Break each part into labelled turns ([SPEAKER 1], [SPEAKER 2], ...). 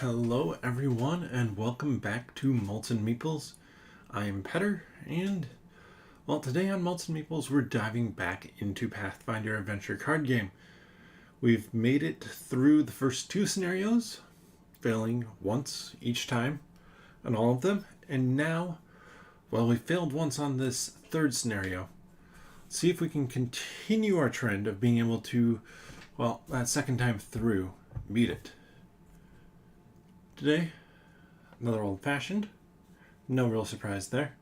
[SPEAKER 1] Hello everyone and welcome back to Malts and Meeples. I am Petter and, today on Malts and Meeples we're diving back into Pathfinder Adventure Card Game. We've made it through the first two scenarios, failing once each time on all of them, and now, we failed once on this third scenario. Let's see if we can continue our trend of being able to, that second time through, beat it. Today, another old-fashioned. No real surprise there.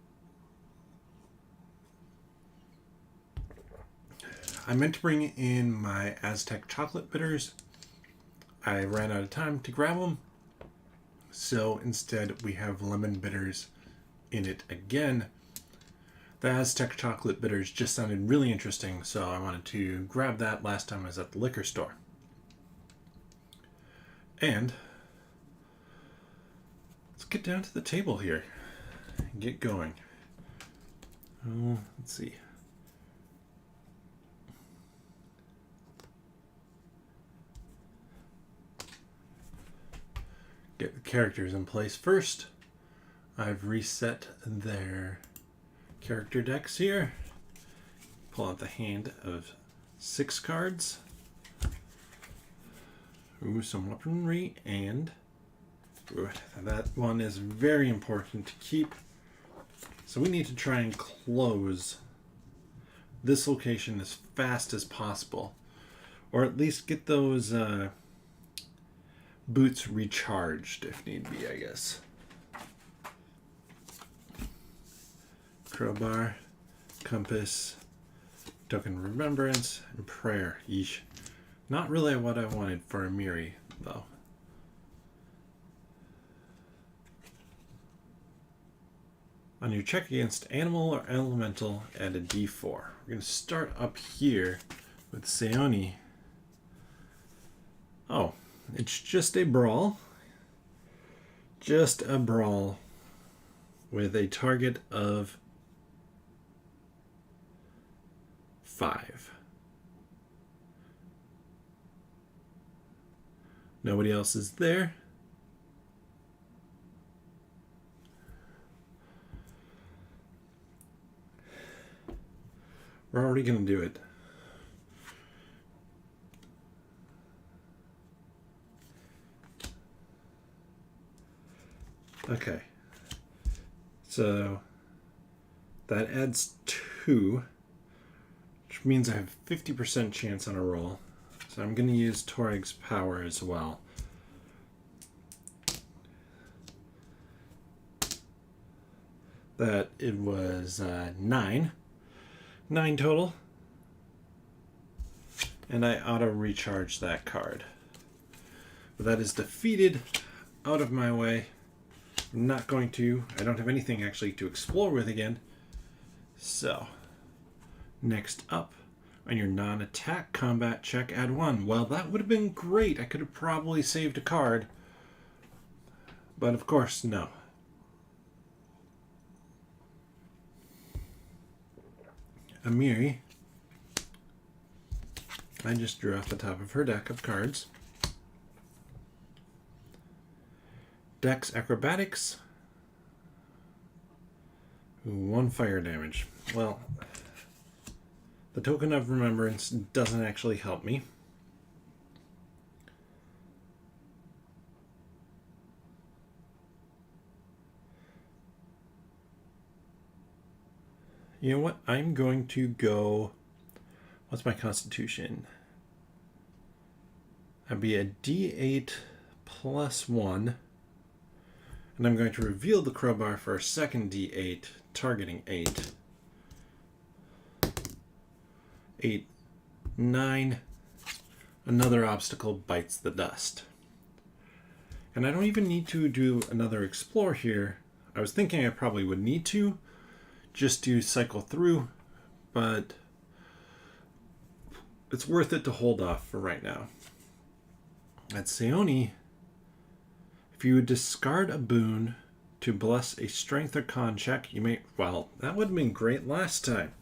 [SPEAKER 1] I meant to bring in my Aztec chocolate bitters. I ran out of time to grab them. So instead we have lemon bitters in it again. The Aztec chocolate bitters just sounded really interesting, so I wanted to grab that last time I was at the liquor store. And let's get down to the table here and get going. Let's see. Get the characters in place first. I've reset their character decks here. Pull out the hand of 6 cards. Ooh, some weaponry, and that one is very important to keep. So we need to try and close this location as fast as possible, or at least get those boots recharged if need be, I guess. Crowbar, compass, token of remembrance, and prayer. Yeesh. Not really what I wanted for a Miri, though. On your check against animal or elemental, add a d4. We're going to start up here with Seoni. Oh, it's just a brawl. Just a brawl with a target of 5. Nobody else is there. We're already going to do it. Okay. So that adds 2, which means I have 50% chance on a roll. So I'm going to use Torag's power as well. That it was 9. 9 total. And I auto-recharge that card. But that is defeated, out of my way. I'm not going to. I don't have anything actually to explore with again. So, next up, on your non-attack combat check, add 1. Well, that would have been great. I could have probably saved a card. But of course, no. Amiri, I just drew off the top of her deck of cards. Dex Acrobatics. 1 fire damage. Well, the token of remembrance doesn't actually help me. You know what? I'm going to go... What's my constitution? That'd be a d8 plus 1. And I'm going to reveal the crowbar for a second d8, targeting 8. 8, 9. Another obstacle bites the dust. And I don't even need to do another explore here. I was thinking I probably would need to, just to cycle through, but it's worth it to hold off for right now. At Seoni, if you would discard a boon to bless a strength or con check, you may... Well, that would have been great last time.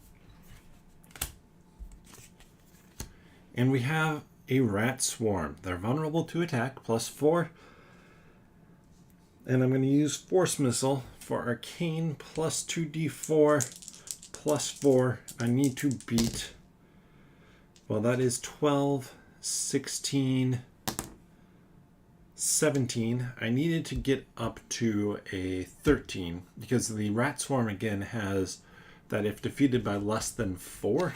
[SPEAKER 1] And we have a rat swarm. They're vulnerable to attack, +4. And I'm going to use Force Missile for Arcane plus 2d4 plus 4. I need to beat, well, that is 12, 16, 17. I needed to get up to a 13 because the Rat Swarm again has that if defeated by less than 4,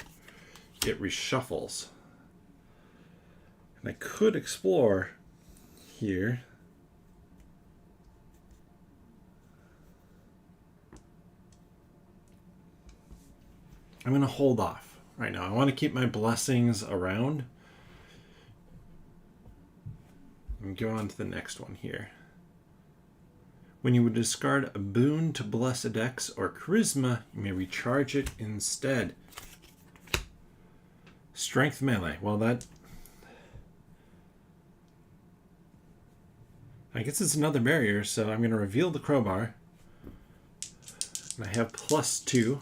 [SPEAKER 1] it reshuffles. And I could explore here. I'm going to hold off right now. I want to keep my blessings around. And go on to the next one here. When you would discard a boon to bless a dex or charisma, you may recharge it instead. Strength melee. Well, that... I guess it's another barrier, so I'm going to reveal the crowbar. And I have plus 2.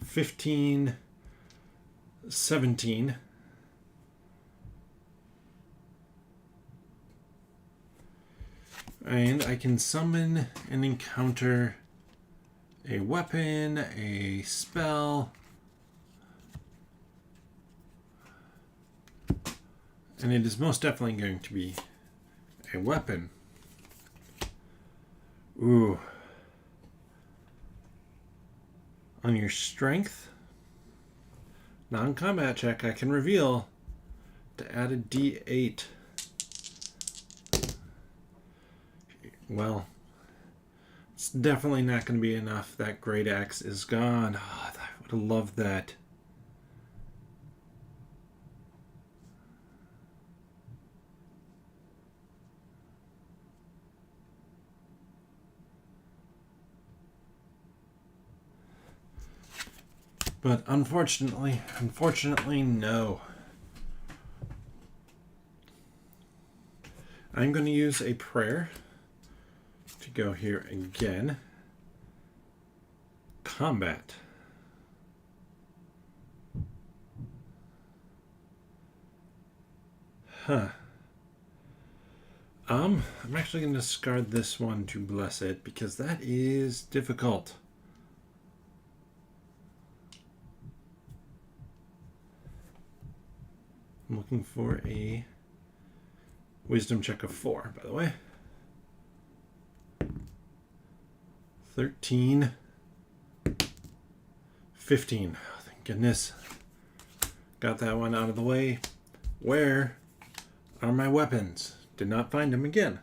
[SPEAKER 1] 15, 17. And I can summon and encounter a weapon, a spell, and it is most definitely going to be a weapon. Ooh. On your strength non-combat check, I can reveal to add a d8. Well, it's definitely not going to be enough. That great axe is gone. Oh, I would have loved that. But unfortunately, no. I'm going to use a prayer to go here again. Combat. Huh. I'm actually going to discard this one to bless it because that is difficult. I'm looking for a wisdom check of 4, by the way. 13. 15. Oh, thank goodness. Got that one out of the way. Where are my weapons? Did not find them again.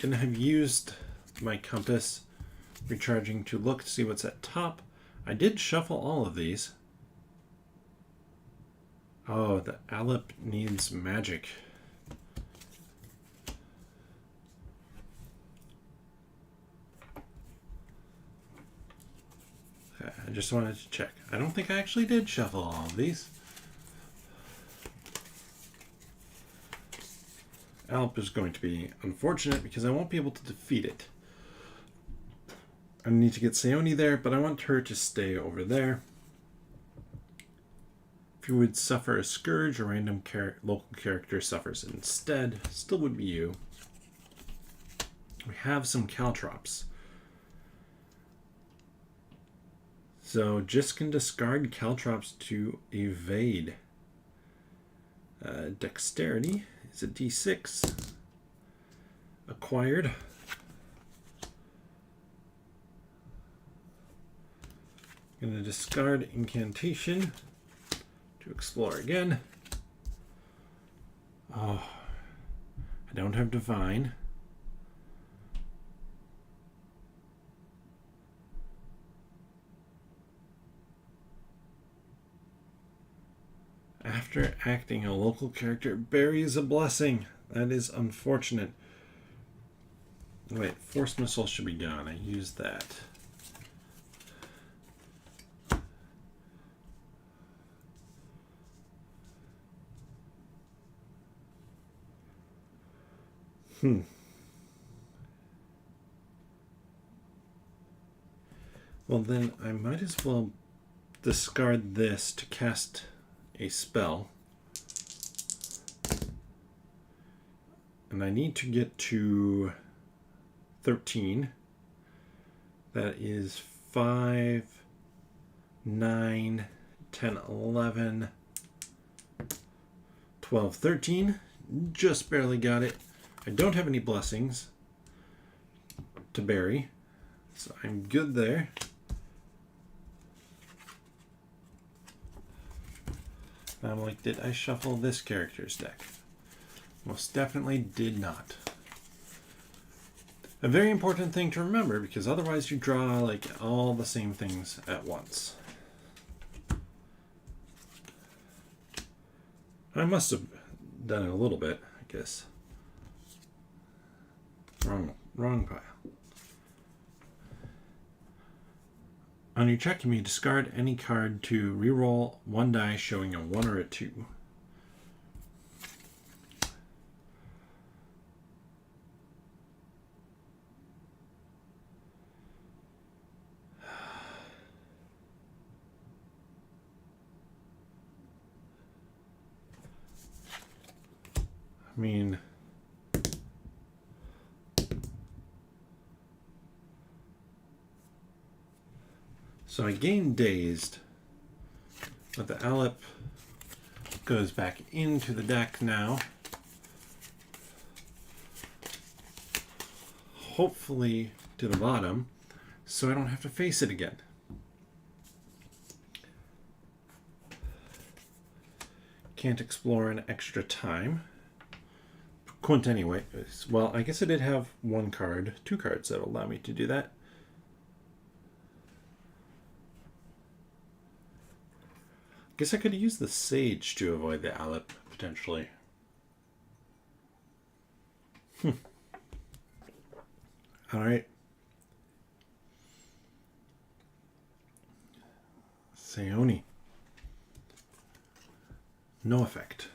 [SPEAKER 1] Gonna have used my compass recharging to look to see what's at top. I did shuffle all of these. Oh, the Alep needs magic. Okay, I just wanted to check. I don't think I actually did shuffle all of these. Alep is going to be unfortunate because I won't be able to defeat it. I need to get Sayoni there, but I want her to stay over there. If you would suffer a scourge, a random local character suffers instead. Still would be you. We have some caltrops. So just can discard caltrops to evade. Dexterity is a d6. Acquired. Going to discard incantation to explore again. Oh, I don't have divine. After acting, a local character buries a blessing. That is unfortunate. Wait, Force Missile should be gone. I used that. Well, then I might as well discard this to cast a spell. And I need to get to 13. That is 5, 9, 10, 11, 12, 13. Just barely got it. I don't have any blessings to bury, so I'm good there. I'm like, did I shuffle this character's deck? Most definitely did not. A very important thing to remember, because otherwise you draw like all the same things at once. I must have done it a little bit, I guess. Wrong pile. On your check, you may discard any card to reroll one die showing a 1 or a 2. I mean, so I gain Dazed, but the Alep goes back into the deck now. Hopefully to the bottom, so I don't have to face it again. Can't explore an extra time. Couldn't anyway. Well, I guess I did have two cards that will allow me to do that. Guess I could use the Sage to avoid the Alep, potentially. Alright. Sayoni. No effect.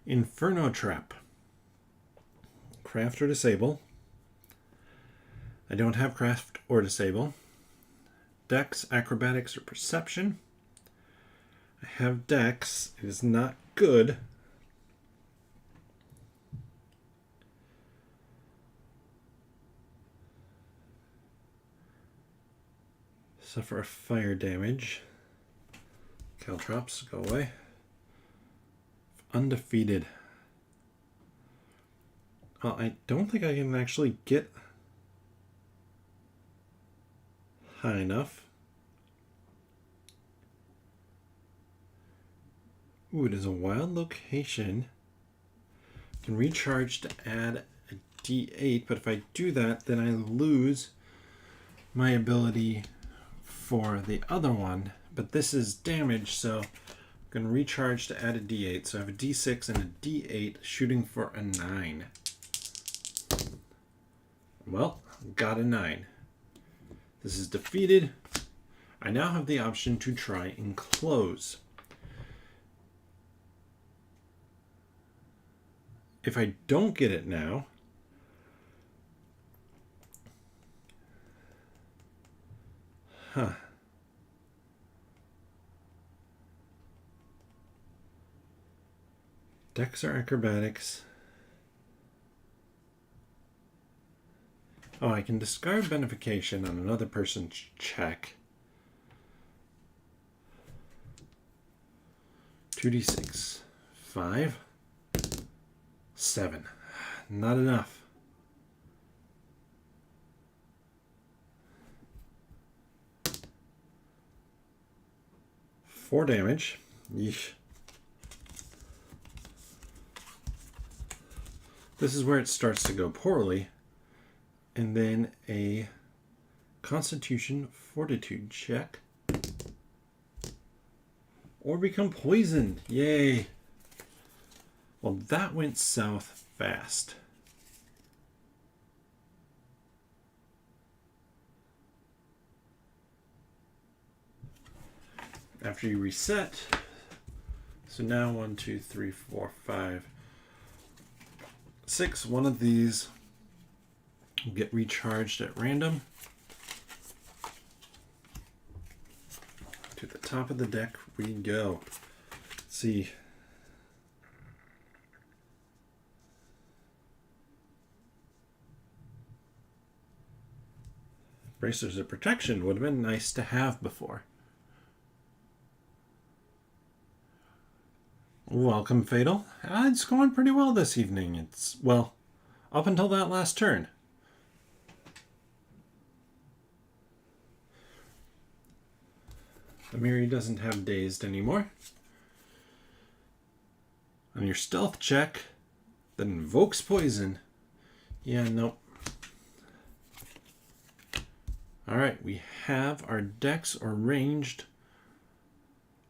[SPEAKER 1] Inferno Trap. Craft or disable. I don't have craft or disable. Dex, acrobatics, or perception. I have Dex. It is not good. Suffer a fire damage. Caltrops, go away. Undefeated. Well, I don't think I can actually get high enough. Ooh, it is a wild location. I can recharge to add a D8, but if I do that, then I lose my ability for the other one. But this is damage, so I'm going to recharge to add a D8. So I have a D6 and a D8 shooting for a 9. Well, got a 9. This is defeated. I now have the option to try and close. If I don't get it now, Dex or acrobatics. Oh, I can discard benefication on another person's check. 2d6. 5. 7. Not enough. Four damage. Yeesh. This is where it starts to go poorly. And then a Constitution Fortitude check. Or become poisoned. Yay. Well, that went south fast. After you reset, so now 1, 2, 3, 4, 5, 6. One of these will get recharged at random. To the top of the deck we go. Let's see. Bracers of Protection would have been nice to have before. Welcome, Fatal. It's going pretty well this evening. It's, well, up until that last turn. Amiri doesn't have Dazed anymore. On your stealth check, that invokes poison. Yeah, nope. Alright, we have our dex or ranged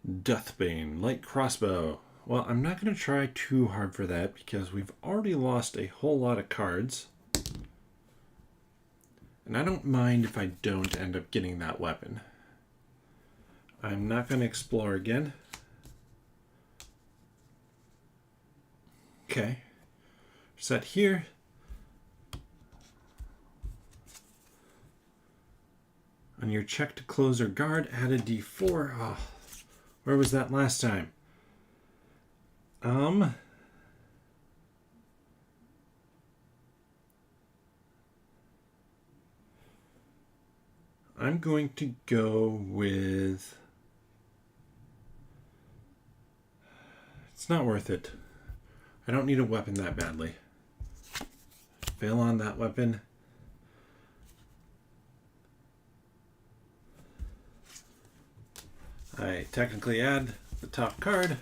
[SPEAKER 1] Deathbane, light crossbow. Well, I'm not going to try too hard for that because we've already lost a whole lot of cards. And I don't mind if I don't end up getting that weapon. I'm not going to explore again. Okay. Set here. On your check to close or guard, add a d4. Oh, where was that last time? I'm going to go with... It's not worth it. I don't need a weapon that badly. Fail on that weapon. I technically add the top card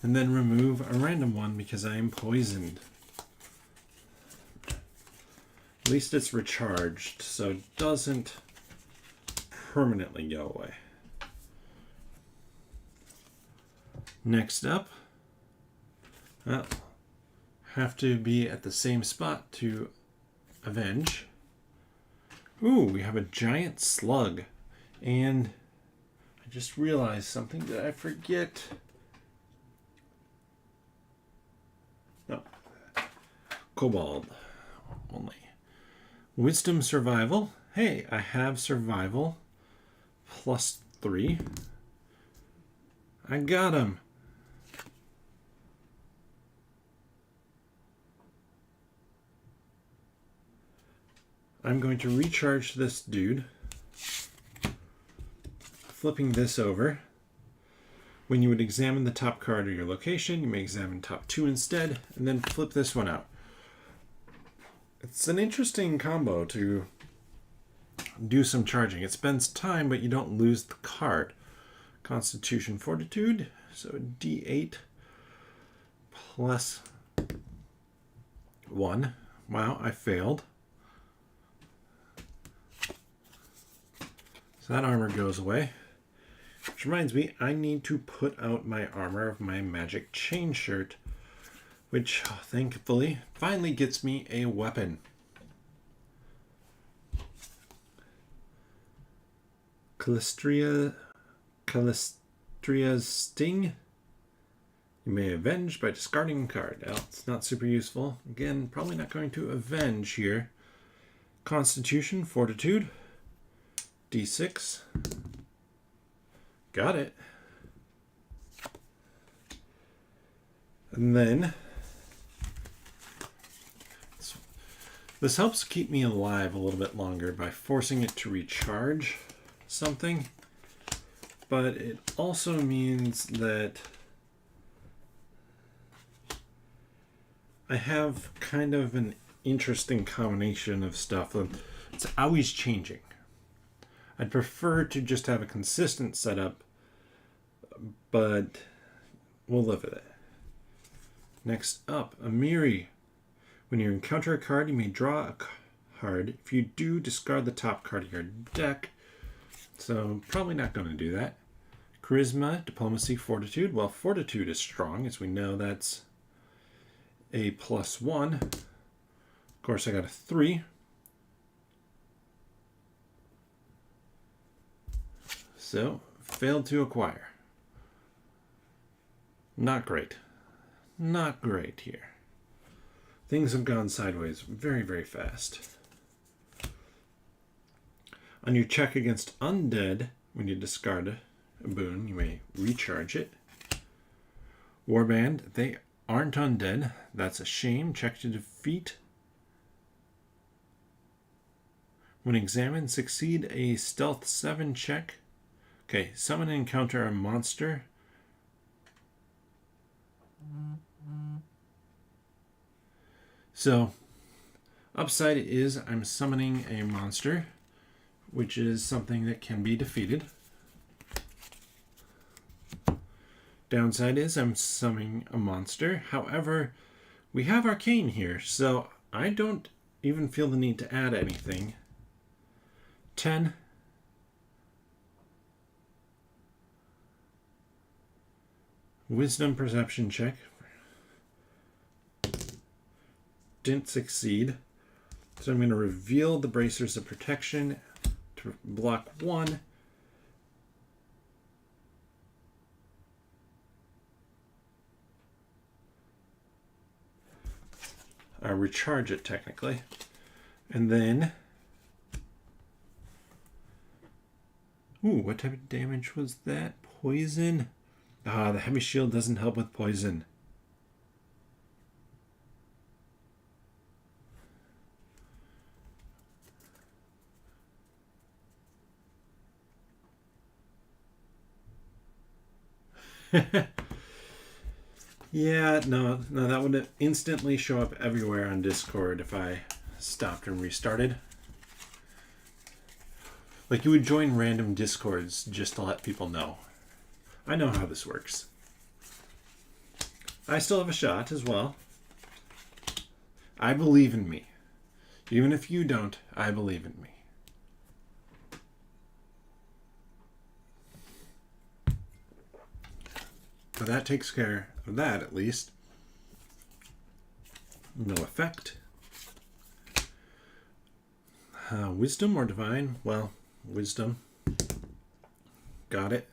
[SPEAKER 1] and then remove a random one because I am poisoned. At least it's recharged, so it doesn't permanently go away. Next up, I'll have to be at the same spot to avenge. Ooh, we have a giant slug. And I just realized something that I forget. No. Kobold only. Wisdom survival. Hey, I have survival +3. I got him. I'm going to recharge this dude. Flipping this over. When you would examine the top card of your location, you may examine top 2 instead, and then flip this one out. It's an interesting combo to do some charging. It spends time, but you don't lose the card. Constitution Fortitude, so D8 +1. Wow, I failed. So that armor goes away. Which reminds me, I need to put out my armor of my magic chain shirt, which thankfully finally gets me a weapon. Callistria's Sting. You may avenge by discarding a card. Now, it's not super useful. Again, probably not going to avenge here. Constitution, Fortitude, D6. Got it. And then this helps keep me alive a little bit longer by forcing it to recharge something. But it also means that I have kind of an interesting combination of stuff. It's always changing. I'd prefer to just have a consistent setup, but we'll live with it. Next up, Amiri. When you encounter a card, you may draw a card. If you do, discard the top card of your deck. So probably not going to do that. Charisma, Diplomacy, Fortitude. Well, Fortitude is strong, as we know that's a +1. Of course, I got a 3. So, failed to acquire. Not great. Not great here. Things have gone sideways very, very fast. On your check against undead, when you discard a boon, you may recharge it. Warband, they aren't undead. That's a shame. Check to defeat. When examined, succeed a stealth 7 check. Okay, summon and encounter a monster. So, upside is I'm summoning a monster, which is something that can be defeated. Downside is I'm summoning a monster. However, we have Arcane here, so I don't even feel the need to add anything. 10. Wisdom perception check. Didn't succeed. So I'm going to reveal the bracers of protection to block 1. Recharge it technically. And then, ooh, what type of damage was that? Poison? Ah, the heavy shield doesn't help with poison. Yeah, no, that would instantly show up everywhere on Discord if I stopped and restarted. Like, you would join random Discords just to let people know. I know how this works. I still have a shot as well. I believe in me. Even if you don't, I believe in me. So that takes care of that, at least. No effect. Wisdom or divine? Well, wisdom. Got it.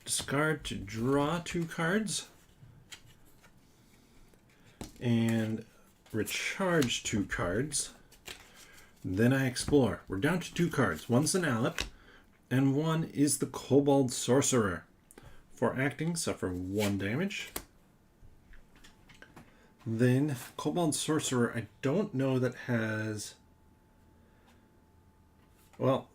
[SPEAKER 1] Discard to draw 2 cards. And recharge 2 cards. Then I explore. We're down to 2 cards. One's an Alep, and one is the Kobold Sorcerer. For acting, suffer 1 damage. Then, Kobold Sorcerer, I don't know that has... Well...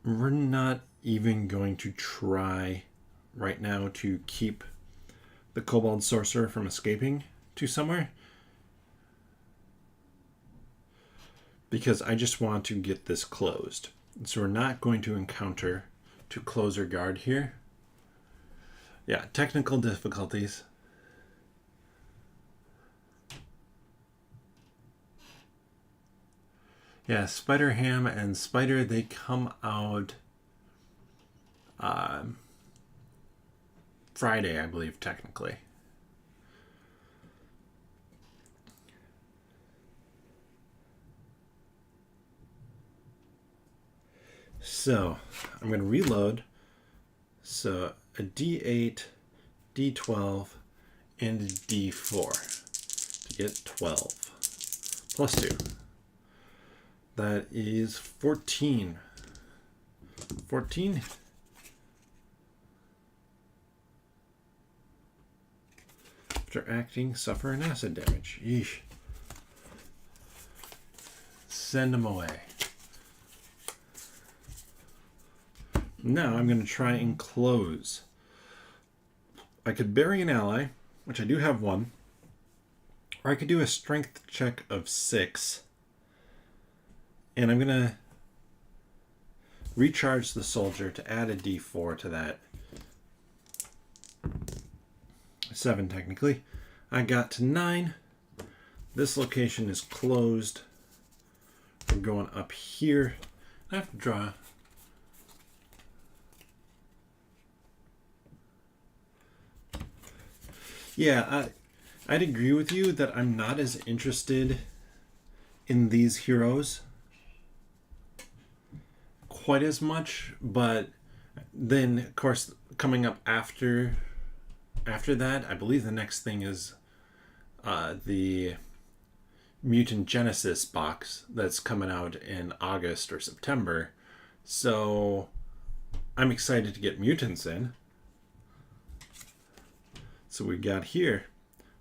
[SPEAKER 1] We're not even going to try right now to keep the Kobold Sorcerer from escaping to somewhere, because I just want to get this closed. So we're not going to encounter to close or guard here. Yeah, technical difficulties. Yeah, Spider Ham and Spider, they come out Friday, I believe, technically. So, I'm going to reload. So, a D8, D12, and a D4 to get 12. Plus 2. That is 14. 14. After acting, suffer an acid damage. Yeesh. Send them away. Now I'm going to try and close. I could bury an ally, which I do have 1. Or I could do a strength check of 6. And I'm going to recharge the soldier to add a D4 to that. 7 technically. I got to 9. This location is closed. We're going up here. I have to draw. Yeah, I'd agree with you that I'm not as interested in these heroes quite as much, but then of course coming up after that, I believe the next thing is the Mutant Genesis box that's coming out in August or September. So I'm excited to get mutants in. So we got here,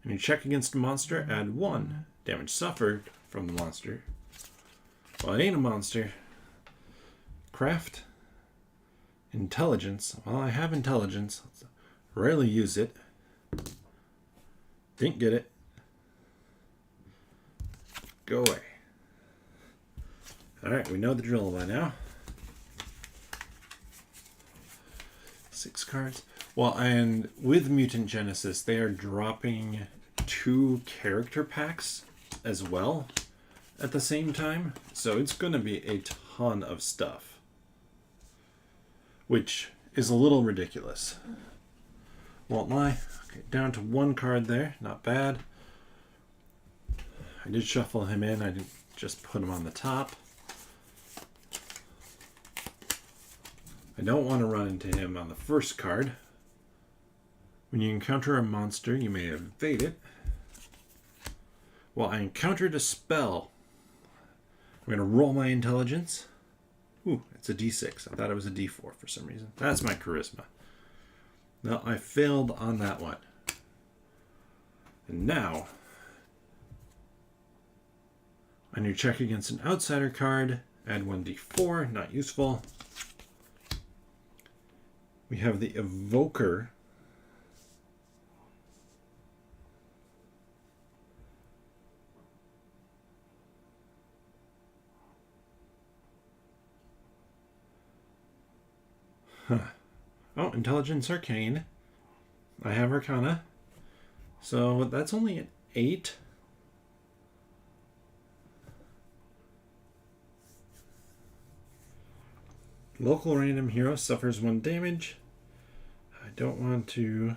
[SPEAKER 1] and you check against a monster, add 1 damage suffered from the monster. Well, it ain't a monster. Craft. Intelligence. Well, I have intelligence. Rarely use it. Didn't get it. Go away. Alright, we know the drill by now. 6 cards. Well, and with Mutant Genesis, they are dropping 2 character packs as well at the same time. So it's going to be a ton of stuff, which is a little ridiculous. Won't lie. Okay, down to 1 card there. Not bad. I did shuffle him in. I didn't just put him on the top. I don't want to run into him on the first card. When you encounter a monster, you may evade it. Well, I encountered a spell. I'm going to roll my intelligence. Ooh, it's a D6. I thought it was a D4 for some reason. That's my charisma. No, I failed on that one. And now, on your check against an outsider card, add 1d4, not useful. We have the Evoker. Huh. Oh, Intelligence Arcane. I have Arcana. So that's only an 8. Local random hero suffers 1 damage. I don't want to...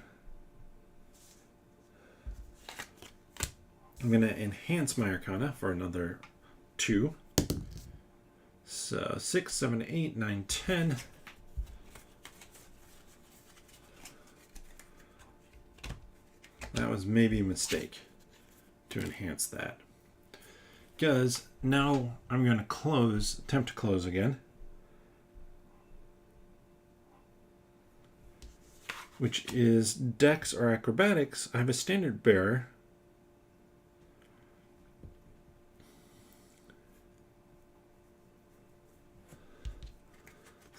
[SPEAKER 1] I'm going to enhance my Arcana for another 2. So 6, 7, 8, 9, 10. That was maybe a mistake to enhance that. Because now I'm going to attempt to close again. Which is Dex or Acrobatics. I have a standard bearer.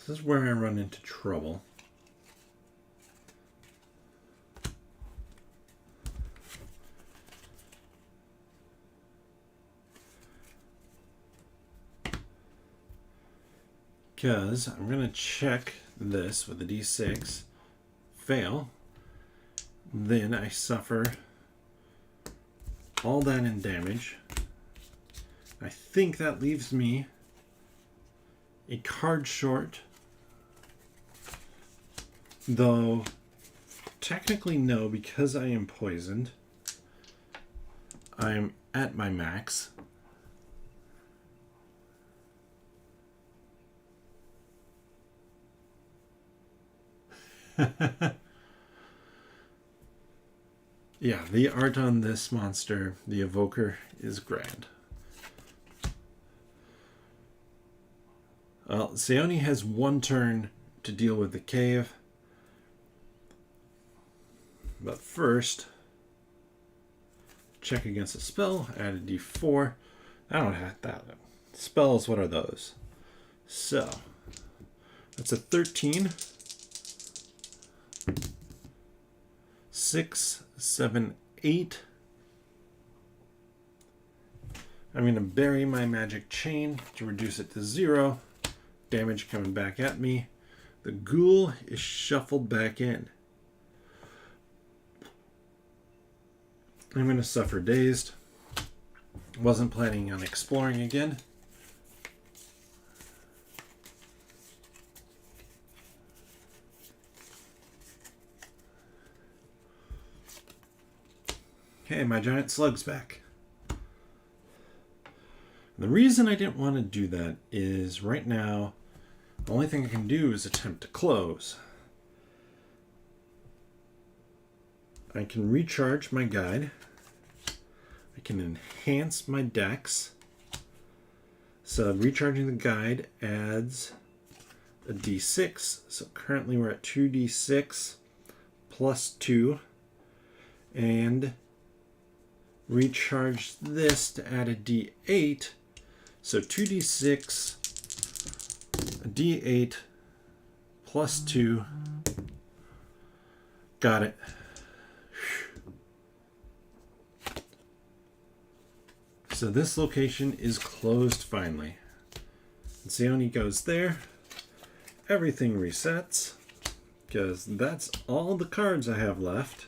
[SPEAKER 1] This is where I run into trouble. Because I'm going to check this with a D6. Fail. Then I suffer all that in damage. I think that leaves me a card short. Though, technically no, because I am poisoned. I am at my max. Yeah, the art on this monster, the Evoker, is grand. Seoni has 1 turn to deal with the cave. But first, check against a spell, add a d4. I don't have that. Spells, what are those? So, that's a 13. 6, 7, 8. I'm going to bury my magic chain to reduce it to 0. Damage coming back at me. The ghoul is shuffled back in. I'm going to suffer dazed. Wasn't planning on exploring again. Okay, my giant slug's back. The reason I didn't want to do that is right now, the only thing I can do is attempt to close. I can recharge my guide. I can enhance my decks. So recharging the guide adds a d6. So currently we're at 2d6 plus 2. And recharge this to add a d8. So 2d6, a d8 plus 2. Got it. So this location is closed finally. And Seoni goes there. Everything resets because that's all the cards I have left.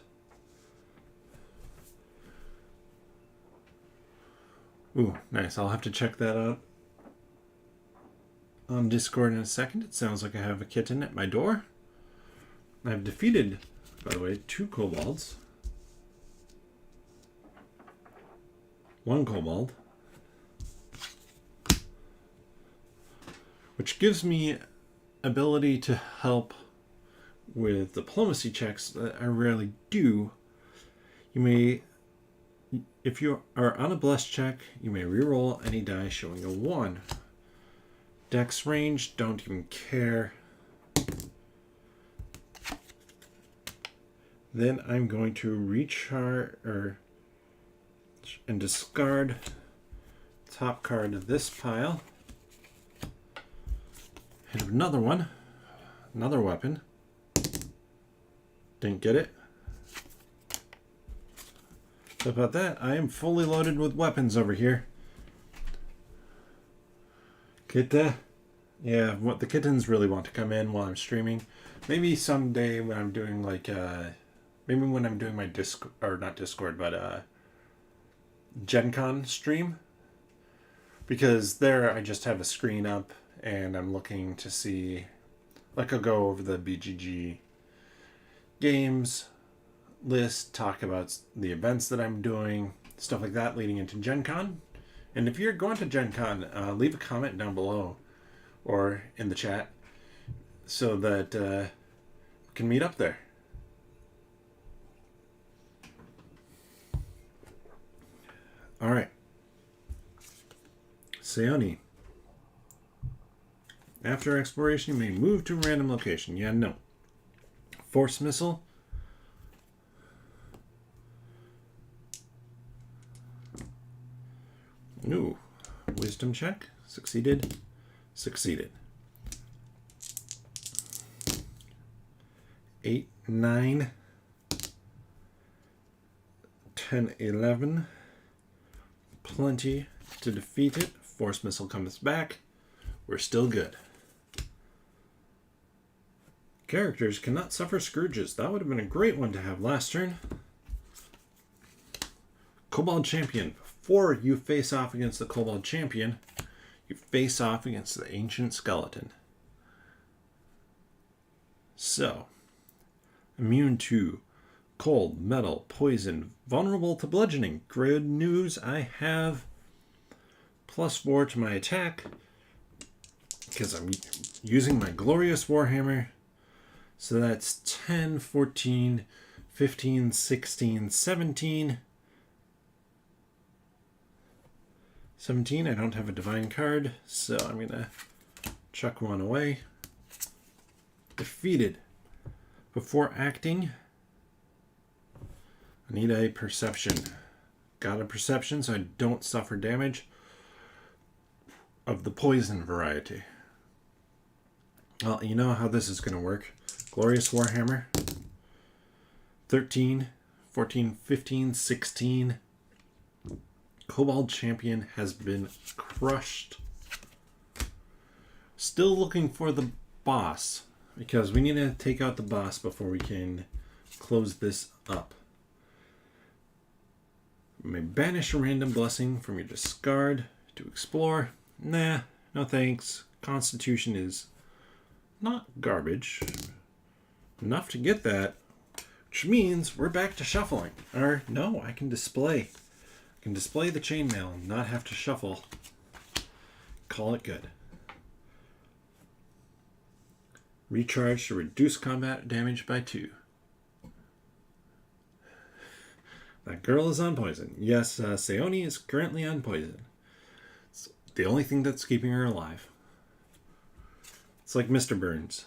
[SPEAKER 1] Ooh, nice. I'll have to check that out on Discord in a second. It sounds like I have a kitten at my door. I've defeated, by the way, 2 kobolds. 1 kobold. Which gives me ability to help with diplomacy checks that I rarely do. You may, if you are on a blessed check, you may reroll any die showing a 1. Dex range, don't even care. Then I'm going to recharge and discard top card of this pile. Hit another one. Another weapon. Didn't get it. So about that, I am fully loaded with weapons over here. Yeah, what the kittens really want to come in while I'm streaming. Maybe someday when I'm doing like maybe when I'm doing my Discord, or not Discord, but Gen Con stream. Because there I just have a screen up and I'm looking to see, like, I'll go over the BGG games list, talk about the events that I'm doing, stuff like that leading into Gen Con. And if you're going to Gen Con, leave a comment down below or in the chat so that we can meet up there. All right. Seoni. After exploration, you may move to a random location. Yeah, no. Force missile. Ooh. Wisdom check. Succeeded. Succeeded. 8, 9, 10, 11. Plenty to defeat it. Force missile comes back. We're still good. Characters cannot suffer scourges. That would have been a great one to have last turn. Kobold Champion. Before you face off against the Kobold Champion, you face off against the Ancient Skeleton. So, immune to cold, metal, poison, vulnerable to bludgeoning. Good news, I have +4 to my attack because I'm using my glorious Warhammer. So that's 10, 14, 15, 16, 17. 17, I don't have a divine card, so I'm going to chuck one away. Defeated. Before acting, I need a perception. Got a perception so I don't suffer damage of the poison variety. Well, you know how this is going to work. Glorious Warhammer. 13, 14, 15, 16. Kobold Champion has been crushed. Still looking for the boss, because we need to take out the boss before we can close this up. You may banish a random blessing from your discard to explore. Nah, no thanks. Constitution is not garbage. Enough to get that, which means we're back to shuffling. Or no, I can display. I can display the chainmail and not have to shuffle. Call it good. Recharge to reduce combat damage by 2. That girl is on poison. Yes, Seoni is currently on poison. It's the only thing that's keeping her alive. It's like Mr. Burns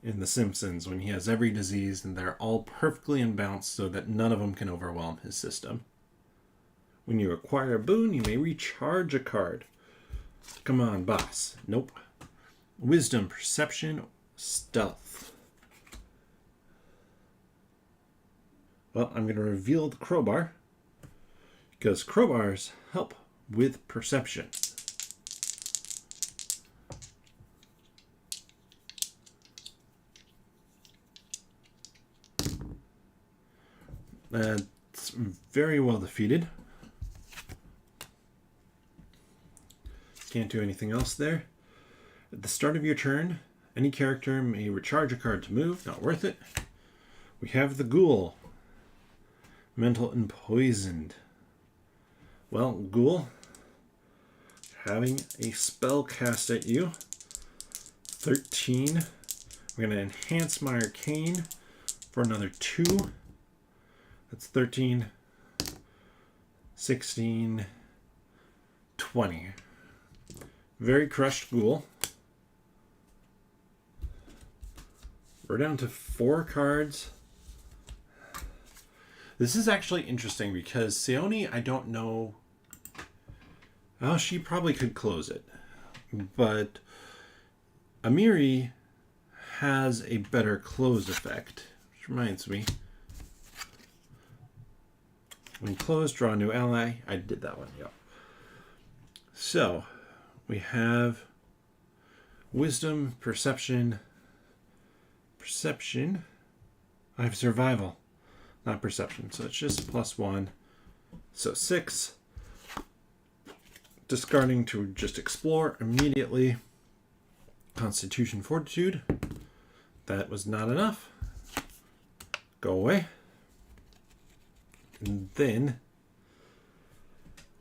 [SPEAKER 1] in The Simpsons when he has every disease and they're all perfectly imbalanced so that none of them can overwhelm his system. When you acquire a boon, you may recharge a card. Come on, boss. Nope. Wisdom, perception, stealth. Well, I'm going to reveal the crowbar because crowbars help with perception. It's very well defeated. Can't do anything else there. At the start of your turn, any character may recharge a card to move. Not worth it. We have the ghoul. Mental and poisoned. Well, ghoul, having a spell cast at you. 13. I'm going to enhance my arcane for another 2. That's 13, 16, 20. Very crushed ghoul. We're down to 4 cards. This is actually interesting because Seoni, I don't know. Oh, she probably could close it. But Amiri has a better close effect. Which reminds me. When closed, draw a new ally. I did that one, yeah. So, we have wisdom, perception. Perception. I have survival, not perception. So it's just +1. So 6. Discarding to just explore immediately. Constitution, fortitude. That was not enough. Go away. And then,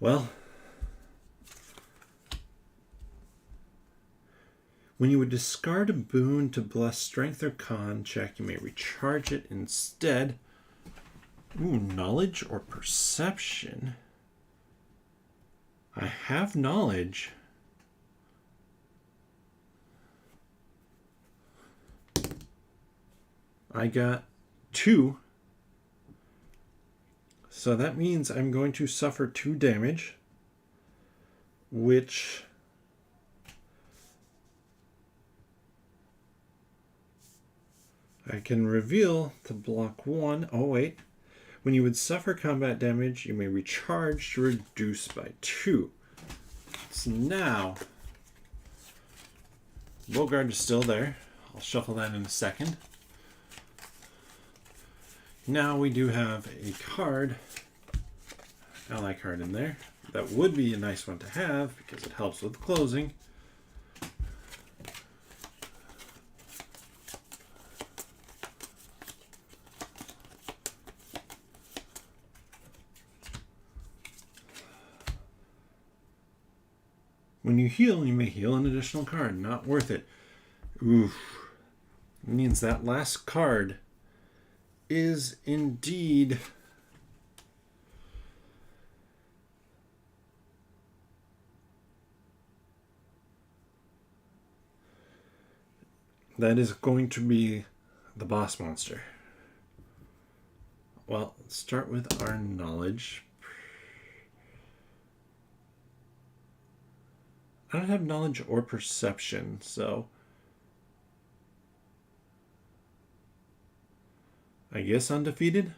[SPEAKER 1] well, when you would discard a boon to bless strength or con check, you may recharge it instead. Ooh, knowledge or perception? I have knowledge. I got 2. So that means I'm going to suffer 2 damage, which I can reveal to block 1. Oh, wait. When you would suffer combat damage, you may recharge to reduce by 2. So now, Bogard is still there. I'll shuffle that in a second. Now we do have a card, ally card in there. That would be a nice one to have because it helps with closing. When you heal, you may heal an additional card. Not worth it. Oof. It means that last card is indeed that is going to be the boss monster. Well, let's start with our knowledge. I don't have knowledge or perception, so I guess undefeated.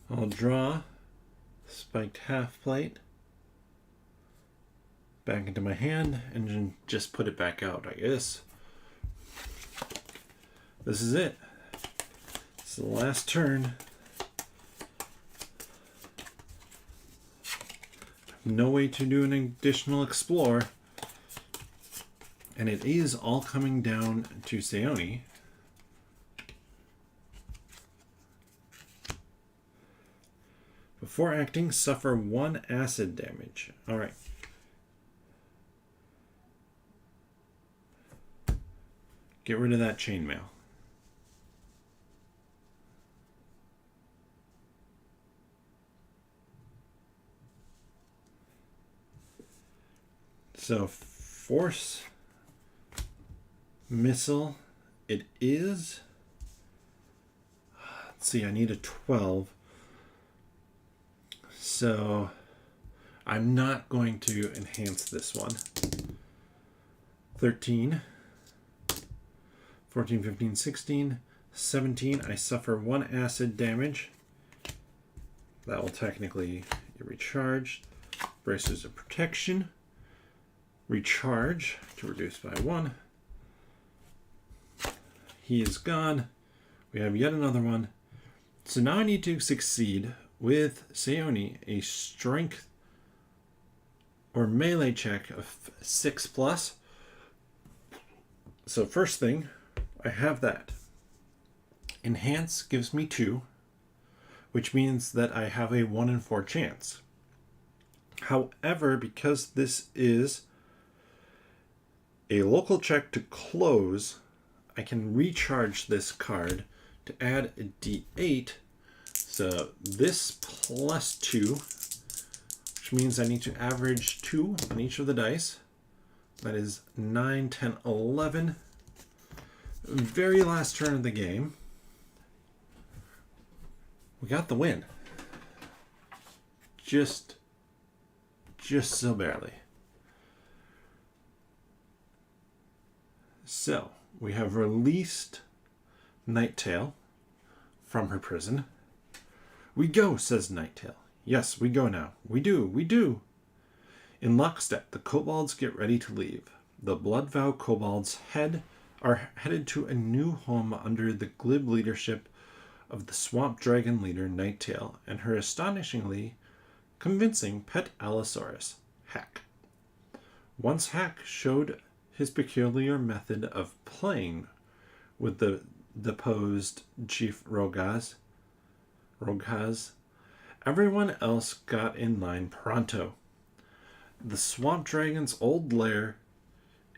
[SPEAKER 1] I'll draw spiked half plate back into my hand and then just put it back out, I guess. This is it. It's the last turn. No way to do an additional explore. And it is all coming down to Seoni. Before acting, suffer 1 acid damage. Alright. Get rid of that chainmail. So force missile, it is. Let's see, I need a 12. So I'm not going to enhance this one. 13, 14, 15, 16, 17. I suffer 1 acid damage. That will technically be recharged. Braces of protection. Recharge to reduce by 1. He is gone. We have yet another one. So now I need to succeed with Seoni a strength or melee check of 6+. So first thing, I have that. Enhance gives me 2, which means that I have a 1 in 4 chance. However, because this is a local check to close, I can recharge this card to add a d8. So this plus 2, which means I need to average 2 on each of the dice. That is 9, 10, 11. Very last turn of the game. We got the win. Just so barely. So, we have released Nighttail from her prison. We go, says Nighttail. Yes, we go now. We do. In lockstep, the kobolds get ready to leave. The Bloodvow kobolds are headed to a new home under the glib leadership of the swamp dragon leader Nighttail and her astonishingly convincing pet Allosaurus, Hack. Once Hack showed his peculiar method of playing with the deposed Chief Rogaz, everyone else got in line pronto. The swamp dragon's old lair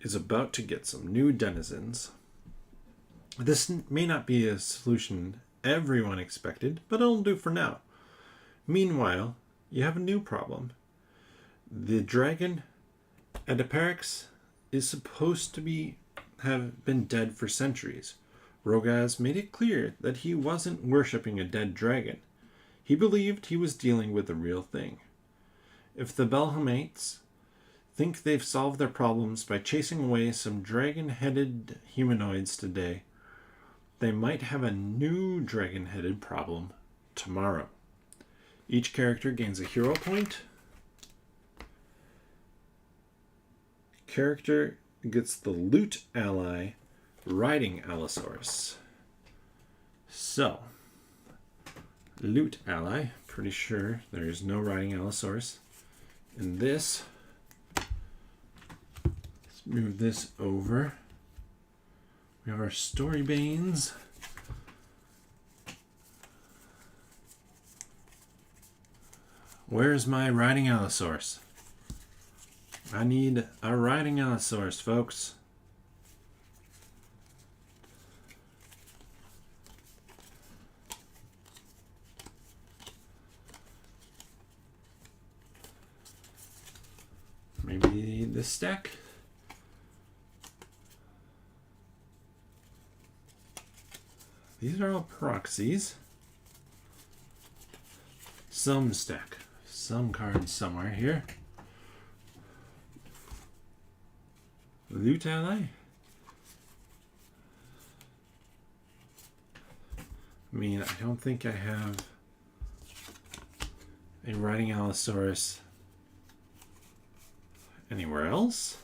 [SPEAKER 1] is about to get some new denizens. This may not be a solution everyone expected, but it'll do for now. Meanwhile, you have a new problem. The dragon Adiparix is supposed to have been dead for centuries. Rogaz made it clear that he wasn't worshipping a dead dragon. He believed he was dealing with the real thing. If the Belhamates think they've solved their problems by chasing away some dragon-headed humanoids today, they might have a new dragon-headed problem tomorrow. Each character gains a hero point. Character gets the loot ally riding Allosaurus. So, loot ally, pretty sure there is no riding Allosaurus. In this, let's move this over. We have our story banes. Where's my riding Allosaurus? I need a riding Allosaurus, folks. Maybe this stack? These are all proxies. Some stack. Some cards somewhere here. Loot ally? I mean, I don't think I have a riding Allosaurus anywhere else.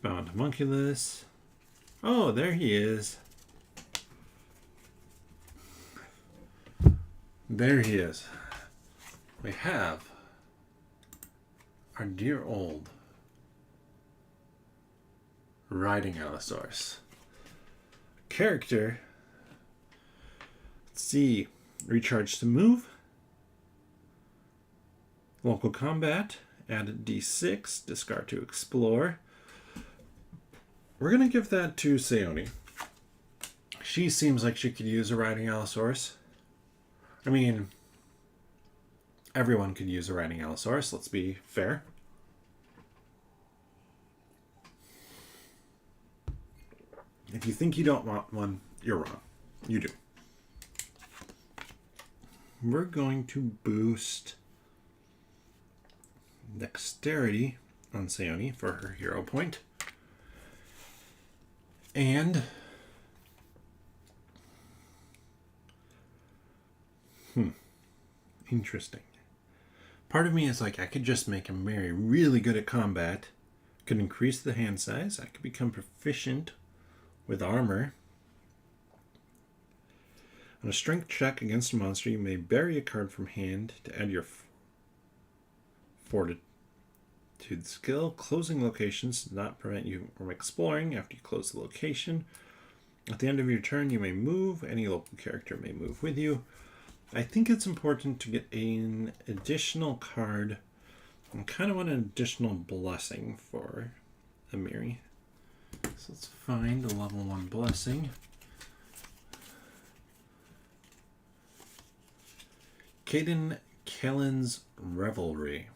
[SPEAKER 1] Bound homunculus. Oh, there he is. There he is. We have our dear old riding Allosaurus. Character. Let's see. Recharge to move. Local combat, add a d6, discard to explore. We're going to give that to Sayoni. She seems like she could use a riding Allosaurus. I mean, everyone could use a riding Allosaurus, let's be fair. If you think you don't want one, you're wrong. You do. We're going to boost dexterity on Sayoni for her hero point. And interesting. Part of me is like, I could just make Mary really good at combat, could increase the hand size, I could become proficient with armor. On a strength check against a monster, you may bury a card from hand to add your fortitude skill. Closing locations does not prevent you from exploring after you close the location. At the end of your turn, you may move. Any local character may move with you. I think it's important to get an additional card. I kind of want an additional blessing for Amiri. So let's find a level 1 blessing. Caden Kellen's Revelry.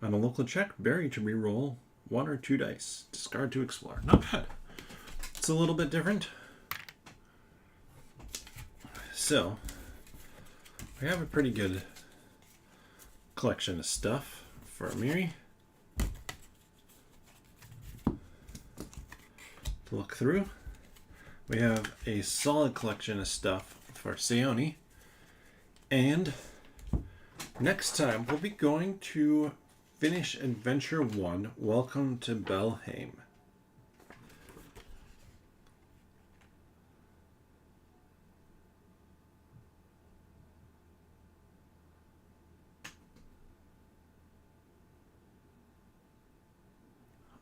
[SPEAKER 1] On a local check, bury to reroll 1 or 2 dice. Discard to explore. Not bad. It's a little bit different. So, we have a pretty good collection of stuff for Amiri to look through. We have a solid collection of stuff for Sayoni. And next time we'll be going to finish Adventure 1, Welcome to Belhaim.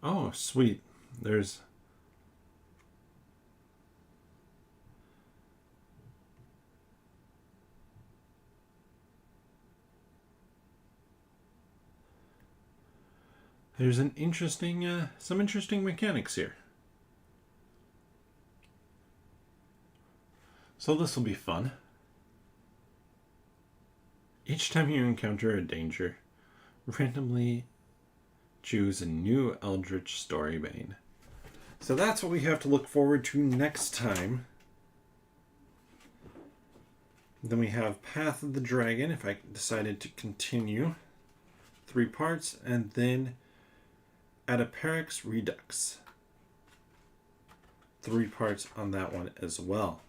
[SPEAKER 1] Oh, sweet. There's an interesting, some interesting mechanics here. So this will be fun. Each time you encounter a danger, randomly choose a new Eldritch Storybane. So that's what we have to look forward to next time. Then we have Path of the Dragon, if I decided to continue. 3 parts, and then Adiperex Redux. 3 parts on that one as well.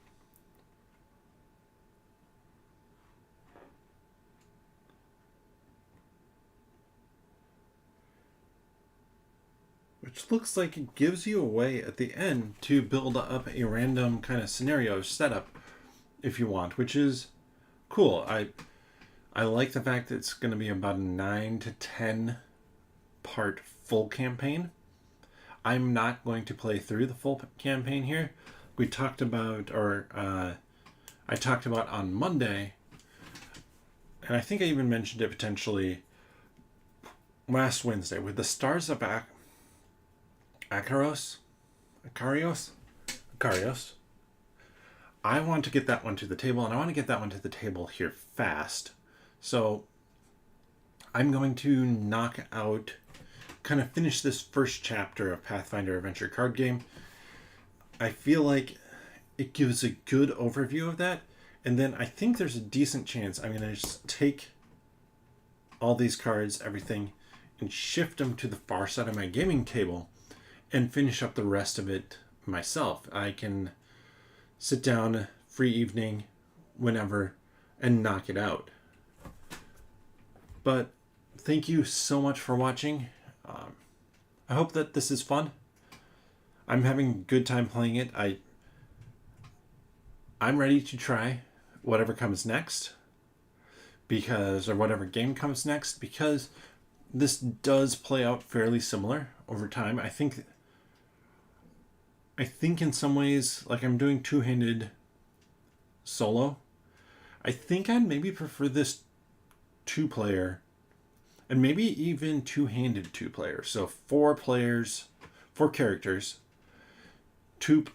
[SPEAKER 1] Which looks like it gives you a way at the end to build up a random kind of scenario setup if you want, which is cool. I like the fact that it's going to be about a 9 to 10 part full campaign. I'm not going to play through the full campaign here. We talked about, or I talked about on Monday, and I think I even mentioned it potentially last Wednesday, with the Stars of Akarios. I want to get that one to the table, and I want to get that one to the table here fast. So I'm going to knock out, kind of finish this first chapter of Pathfinder Adventure Card Game. I feel like it gives a good overview of that, and then I think there's a decent chance I'm going to just take all these cards, everything, and shift them to the far side of my gaming table and finish up the rest of it myself. I can sit down, free evening, whenever, and knock it out. But thank you so much for watching. I hope that this is fun. I'm having a good time playing it. I'm ready to try whatever comes next, or whatever game comes next, because this does play out fairly similar over time. I think in some ways, like, I'm doing two-handed solo. I think I'd maybe prefer this two-player, and maybe even two-handed two-player. So 4 characters, two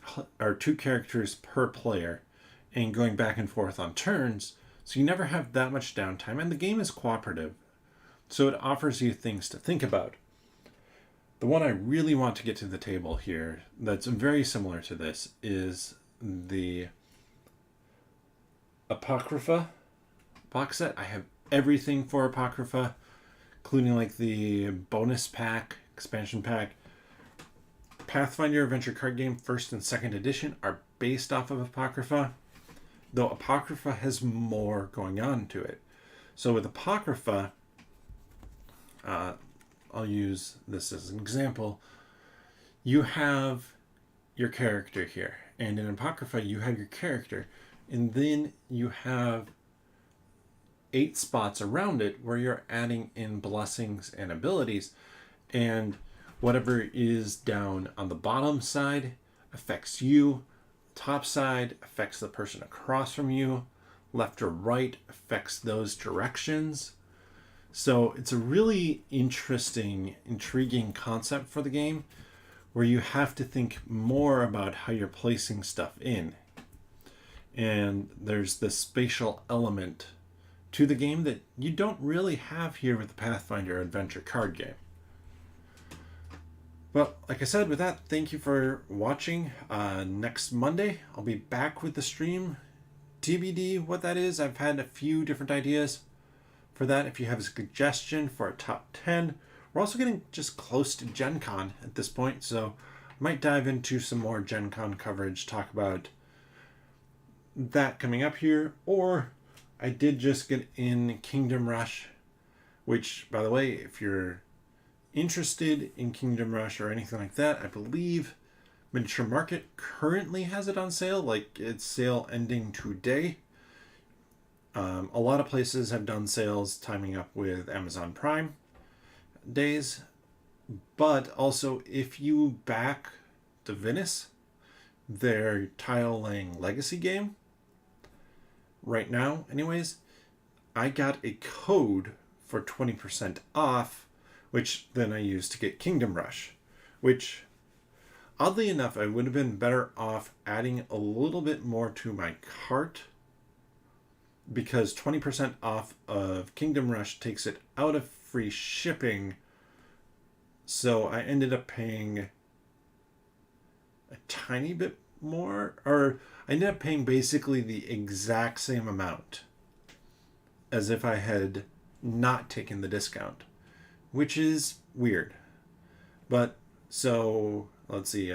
[SPEAKER 1] characters per player, and going back and forth on turns. So you never have that much downtime, and the game is cooperative, so it offers you things to think about. The one I really want to get to the table here that's very similar to this is the Apocrypha box set. I have everything for Apocrypha, including like the bonus pack, expansion pack. Pathfinder Adventure Card Game 1st and 2nd edition are based off of Apocrypha, though Apocrypha has more going on to it. So with Apocrypha, I'll use this as an example. You have your character here, and in Apocrypha you have your character, and then you have 8 spots around it where you're adding in blessings and abilities, and whatever is down on the bottom side affects you, top side affects the person across from you, left or right affects those directions. So it's a really interesting, intriguing concept for the game, where you have to think more about how you're placing stuff in. And there's this spatial element to the game that you don't really have here with the Pathfinder Adventure Card Game. Well, like I said, with that, thank you for watching. Next Monday, I'll be back with the stream. TBD what that is. I've had a few different ideas for that. If you have a suggestion for a top 10, we're also getting just close to Gen Con at this point, so I might dive into some more Gen Con coverage, talk about that coming up here. Or I did just get in Kingdom Rush, which, by the way, if you're interested in Kingdom Rush or anything like that, I believe Miniature Market currently has it on sale, like it's sale ending today. A lot of places have done sales timing up with Amazon Prime days, but also if you back Divinus, their tile laying legacy game, right now anyways, I got a code for 20% off, which then I used to get Kingdom Rush, which oddly enough I would have been better off adding a little bit more to my cart, because 20% off of Kingdom Rush takes it out of free shipping. So I ended up paying a tiny bit more, or I ended up paying basically the exact same amount as if I had not taken the discount, which is weird. But so let's see.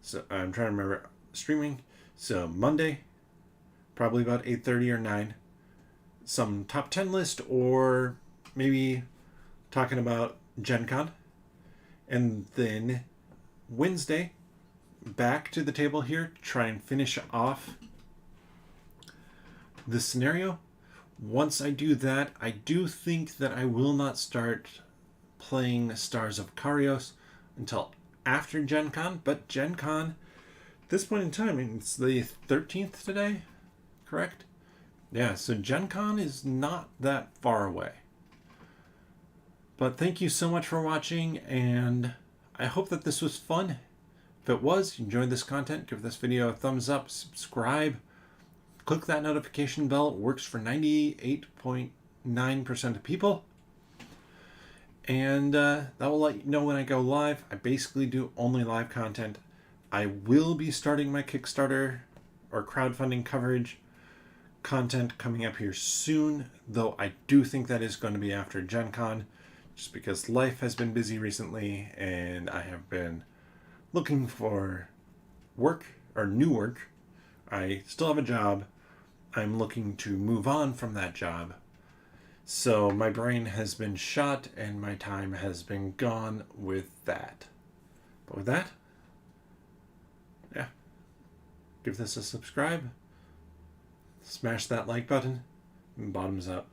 [SPEAKER 1] So I'm trying to remember streaming. So Monday, probably about 8:30 or 9, some top 10 list, or maybe talking about Gen Con. And then Wednesday, back to the table here to try and finish off this scenario. Once I do that, I do think that I will not start playing Stars of Karios until after Gen Con. But Gen Con, at this point in time, it's the 13th today, correct? Yeah, so Gen Con is not that far away. But thank you so much for watching, and I hope that this was fun. If it was, you enjoyed this content, give this video a thumbs up, subscribe, click that notification bell. It works for 98.9% of people. And that will let you know when I go live. I basically do only live content. I will be starting my Kickstarter or crowdfunding coverage content coming up here soon, though I do think that is going to be after Gen Con, just because life has been busy recently and I have been looking for work or new work. I still have a job. I'm looking to move on from that job. So my brain has been shot and my time has been gone with that. But with that, yeah, give this a subscribe, smash that like button, and bottoms up.